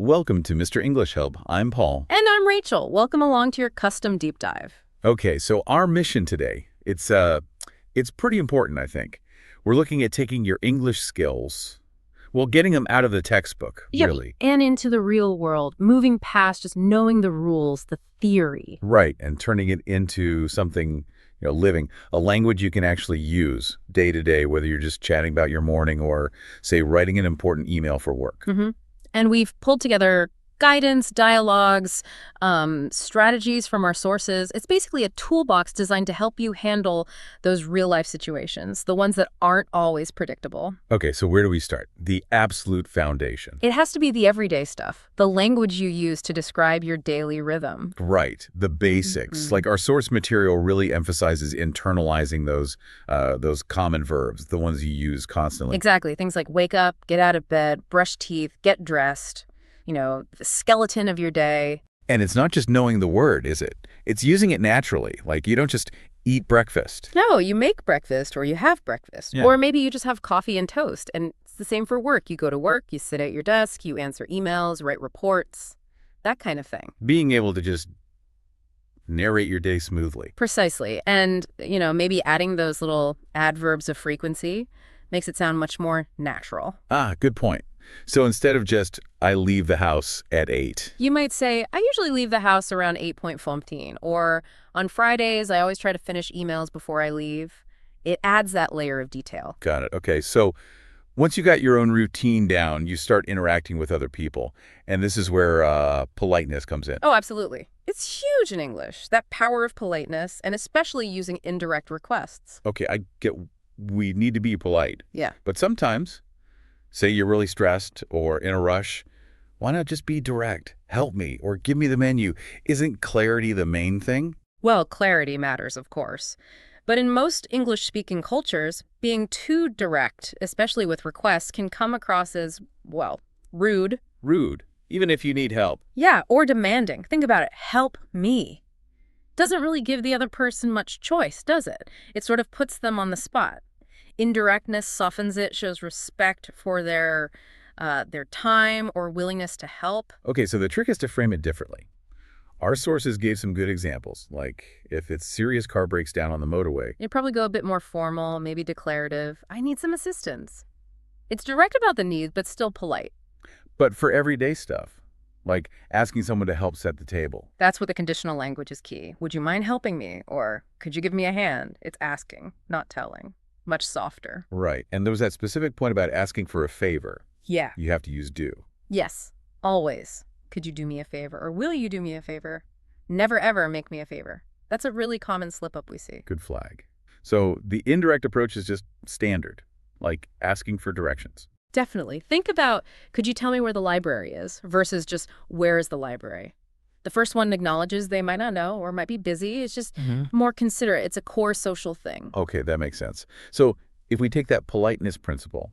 Welcome to Mr. English Help. I'm Paul. And I'm Rachel. Welcome along to your custom deep dive. Okay, so our mission today, it's pretty important, I think. We're looking at taking your English skills, well, getting them out of the textbook, really. And into the real world, moving past just knowing the rules, the theory. Right, and turning it into something, living, a language you can actually use day to day, whether you're just chatting about your morning or, say, writing an important email for work. And we've pulled together guidance, dialogues, strategies from our sources. It's basically a toolbox designed to help you handle those real-life situations, the ones that aren't always predictable. Okay, so where do we start? The absolute foundation. It has to be the everyday stuff, the language you use to describe your daily rhythm. Right, the basics. Like our source material really emphasizes internalizing those common verbs, the ones you use constantly. Exactly. Things like wake up, get out of bed, brush teeth, get dressed. The skeleton of your day. And it's not just knowing the word, is it? It's using it naturally. Like you don't just eat breakfast. No, you make breakfast or you have breakfast. Yeah. Or maybe you just have coffee and toast. And it's the same for work. You go to work, you sit at your desk, you answer emails, write reports, that kind of thing. Being able to just narrate your day smoothly. Precisely. And, maybe adding those little adverbs of frequency makes it sound much more natural. Ah, good point. So instead of just, I leave the house at 8. You might say, I usually leave the house around 8:15. Or on Fridays, I always try to finish emails before I leave. It adds that layer of detail. Got it. Okay, so once you got your own routine down, you start interacting with other people. And this is where politeness comes in. Oh, absolutely. It's huge in English, that power of politeness, and especially using indirect requests. Okay, I get we need to be polite. Yeah. But sometimes, say you're really stressed or in a rush, why not just be direct? Help me or give me the menu. Isn't clarity the main thing? Well, clarity matters, of course. But in most English-speaking cultures, being too direct, especially with requests, can come across as, rude. Rude, even if you need help. Yeah, or demanding. Think about it. Help me. Doesn't really give the other person much choice, does it? It sort of puts them on the spot. Indirectness softens it, shows respect for their time or willingness to help. Okay, so the trick is to frame it differently. Our sources gave some good examples, like if it's serious car breaks down on the motorway. You'd probably go a bit more formal, maybe declarative. I need some assistance. It's direct about the need, but still polite. But for everyday stuff, like asking someone to help set the table. That's what the conditional language is key. Would you mind helping me? Or could you give me a hand? It's asking, not telling. Much softer. Right. And there was that specific point about asking for a favor. Yeah. You have to use do. Yes. Always. Could you do me a favor? Or will you do me a favor? Never ever make me a favor. That's a really common slip-up we see. Good flag. So the indirect approach is just standard, like asking for directions. Definitely. Think about, could you tell me where the library is versus just, where is the library? The first one acknowledges they might not know or might be busy. It's just more considerate. It's a core social thing. Okay, that makes sense. So if we take that politeness principle,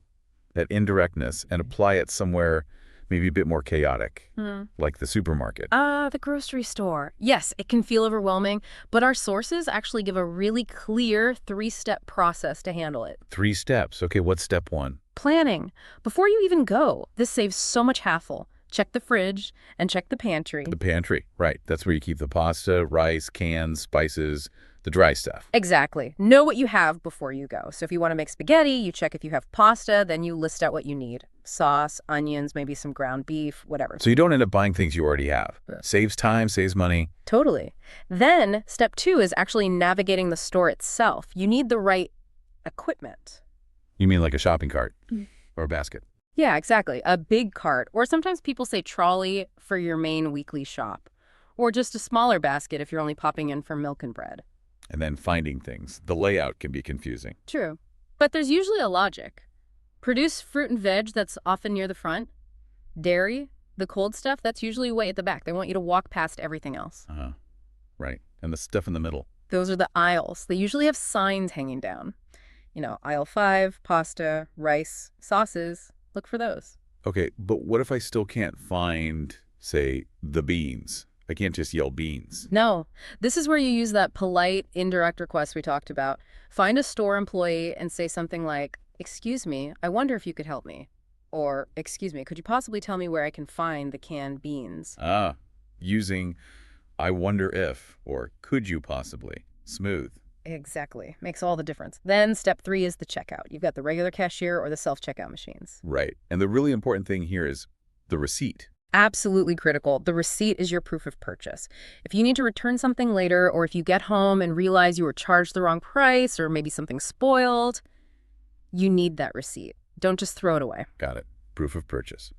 that indirectness, and apply it somewhere maybe a bit more chaotic, like the supermarket. The grocery store. Yes, it can feel overwhelming, but our sources actually give a really clear 3-step process to handle it. 3 steps. Okay, what's step 1? Planning. Before you even go, this saves so much hassle. Check the fridge and check the pantry. The pantry, right. That's where you keep the pasta, rice, cans, spices, the dry stuff. Exactly. Know what you have before you go. So if you want to make spaghetti, you check if you have pasta, then you list out what you need. Sauce, onions, maybe some ground beef, whatever. So you don't end up buying things you already have. Saves time, saves money. Totally. Then step 2 is actually navigating the store itself. You need the right equipment. You mean like a shopping cart or a basket? Yeah, exactly. A big cart, or sometimes people say trolley for your main weekly shop, or just a smaller basket if you're only popping in for milk and bread. And then finding things. The layout can be confusing. True. But there's usually a logic. Produce fruit and veg that's often near the front. Dairy, the cold stuff, that's usually way at the back. They want you to walk past everything else. Right. And the stuff in the middle. Those are the aisles. They usually have signs hanging down. Aisle 5, pasta, rice, sauces. Look for those. Okay, but what if I still can't find, say, the beans? I can't just yell beans. No. This is where you use that polite, indirect request we talked about. Find a store employee and say something like, "Excuse me, I wonder if you could help me." Or, excuse me, could you possibly tell me where I can find the canned beans? Ah, using I wonder if or could you possibly. Smooth. Exactly. Makes all the difference. Then step 3 is the checkout. You've got the regular cashier or the self-checkout machines. Right. And the really important thing here is the receipt. Absolutely critical. The receipt is your proof of purchase. If you need to return something later, or if you get home and realize you were charged the wrong price, or maybe something spoiled, you need that receipt. Don't just throw it away. Got it. Proof of purchase.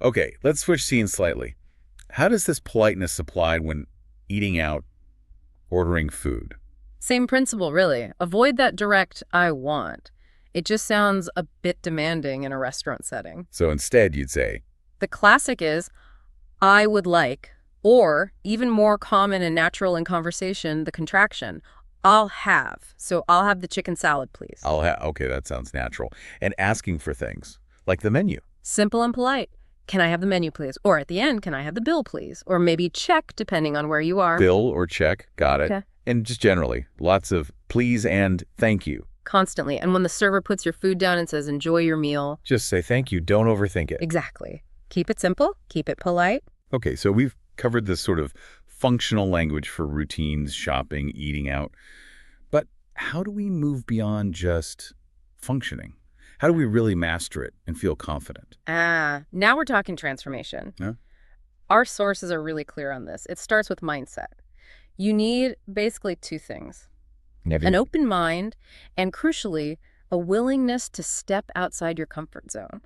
Okay, let's switch scenes slightly. How does this politeness apply when eating out, ordering food? Same principle, really. Avoid that direct, I want. It just sounds a bit demanding in a restaurant setting. So instead, you'd say, The classic is, I would like, or even more common and natural in conversation, the contraction, I'll have. So I'll have the chicken salad, please. okay, that sounds natural. And asking for things, like the menu. Simple and polite. Can I have the menu, please? Or at the end, can I have the bill, please? Or maybe check, depending on where you are. Bill or check, got it. Okay. And just generally, lots of please and thank you. Constantly. And when the server puts your food down and says, enjoy your meal. Just say thank you, don't overthink it. Exactly. Keep it simple. Keep it polite. Okay, so we've covered this sort of functional language for routines, shopping, eating out. But how do we move beyond just functioning? How do we really master it and feel confident? Now we're talking transformation. Yeah. Our sources are really clear on this. It starts with mindset. You need basically 2 things. An open mind and, crucially, a willingness to step outside your comfort zone.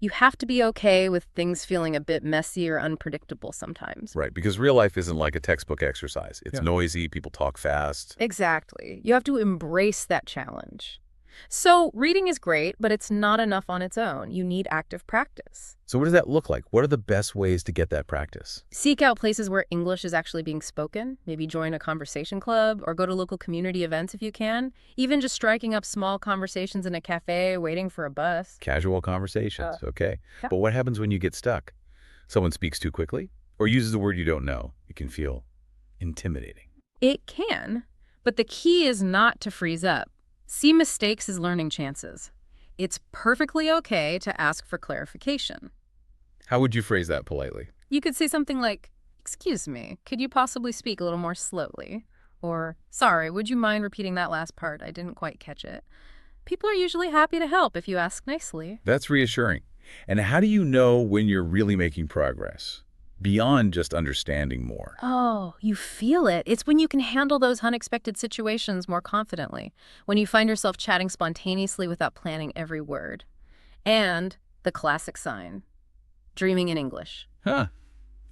You have to be okay with things feeling a bit messy or unpredictable sometimes. Right, because real life isn't like a textbook exercise. It's noisy, people talk fast. Exactly. You have to embrace that challenge. So reading is great, but it's not enough on its own. You need active practice. So what does that look like? What are the best ways to get that practice? Seek out places where English is actually being spoken. Maybe join a conversation club or go to local community events if you can. Even just striking up small conversations in a cafe, waiting for a bus. Casual conversations, okay. Yeah. But what happens when you get stuck? Someone speaks too quickly or uses a word you don't know. It can feel intimidating. It can, but the key is not to freeze up. See mistakes as learning chances. It's perfectly okay to ask for clarification. How would you phrase that politely? You could say something like, excuse me, could you possibly speak a little more slowly? Or, sorry, would you mind repeating that last part? I didn't quite catch it. People are usually happy to help if you ask nicely. That's reassuring. And how do you know when you're really making progress? Beyond just understanding more. Oh, you feel it. It's when you can handle those unexpected situations more confidently, when you find yourself chatting spontaneously without planning every word. And the classic sign, dreaming in English. Huh.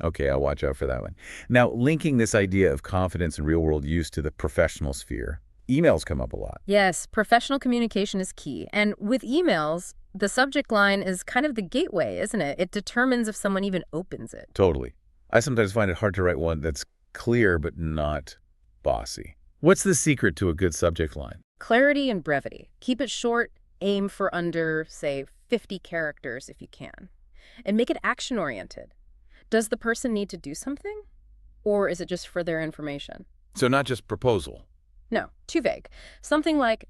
Okay, I'll watch out for that one. Now, linking this idea of confidence and real-world use to the professional sphere, emails come up a lot. Yes, professional communication is key. And with emails, the subject line is kind of the gateway, isn't it? It determines if someone even opens it. Totally. I sometimes find it hard to write one that's clear but not bossy. What's the secret to a good subject line? Clarity and brevity. Keep it short, aim for under, say, 50 characters if you can. And make it action-oriented. Does the person need to do something? Or is it just for their information? So not just proposal. No, too vague. Something like,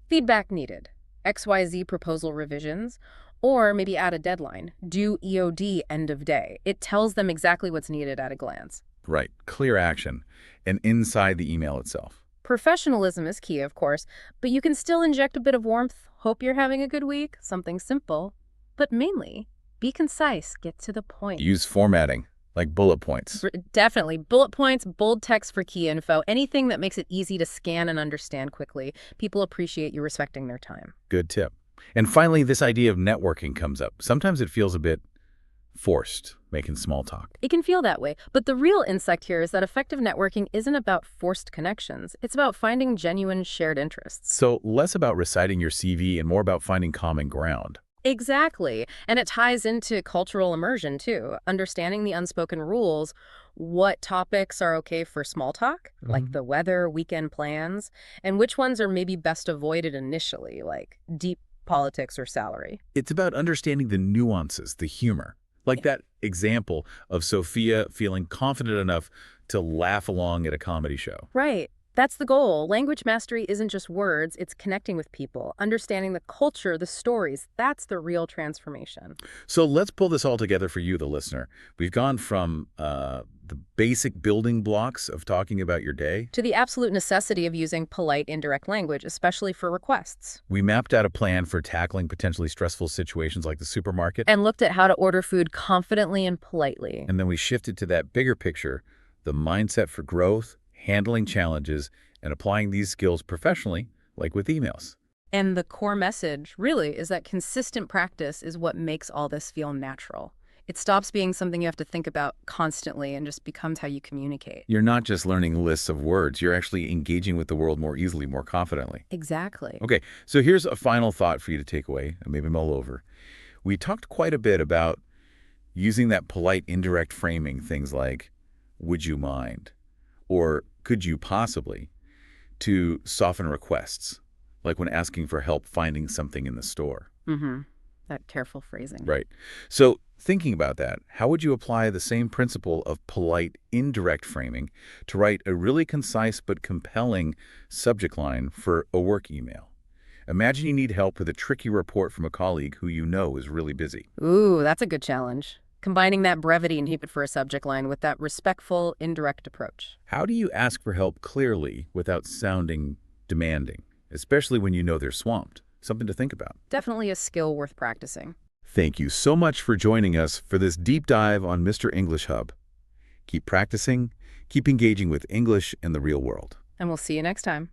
feedback needed, XYZ proposal revisions, or maybe add a deadline, due EOD end of day. It tells them exactly what's needed at a glance. Right. Clear action. And inside the email itself. Professionalism is key, of course, but you can still inject a bit of warmth. Hope you're having a good week, something simple. But mainly, be concise, get to the point. Use formatting, like bullet points. Definitely. Bullet points, bold text for key info, anything that makes it easy to scan and understand quickly. People appreciate you respecting their time. Good tip. And finally, this idea of networking comes up. Sometimes it feels a bit forced, making small talk. It can feel that way, but the real insight here is that effective networking isn't about forced connections. It's about finding genuine shared interests. So less about reciting your CV and more about finding common ground. Exactly. And it ties into cultural immersion, too. Understanding the unspoken rules, what topics are okay for small talk, like the weather, weekend plans, and which ones are maybe best avoided initially, like deep politics or salary. It's about understanding the nuances, the humor. Like that example of Sophia feeling confident enough to laugh along at a comedy show. Right. That's the goal. Language mastery isn't just words, it's connecting with people, understanding the culture, the stories. That's the real transformation. So let's pull this all together for you, the listener. We've gone from the basic building blocks of talking about your day. To the absolute necessity of using polite, indirect language, especially for requests. We mapped out a plan for tackling potentially stressful situations like the supermarket. And looked at how to order food confidently and politely. And then we shifted to that bigger picture, the mindset for growth, handling challenges, and applying these skills professionally, like with emails. And the core message, really, is that consistent practice is what makes all this feel natural. It stops being something you have to think about constantly and just becomes how you communicate. You're not just learning lists of words, you're actually engaging with the world more easily, more confidently. Exactly. Okay, so here's a final thought for you to take away and maybe mull over. We talked quite a bit about using that polite, indirect framing, things like, would you mind? Or could you possibly, to soften requests, like when asking for help finding something in the store. Mm-hmm. That careful phrasing. Right. So thinking about that, how would you apply the same principle of polite, indirect framing to write a really concise but compelling subject line for a work email? Imagine you need help with a tricky report from a colleague who you know is really busy. Ooh, that's a good challenge. Combining that brevity and keep it for a subject line with that respectful, indirect approach. How do you ask for help clearly without sounding demanding, especially when you know they're swamped? Something to think about. Definitely a skill worth practicing. Thank you so much for joining us for this deep dive on Mr. English Hub. Keep practicing, keep engaging with English in the real world. And we'll see you next time.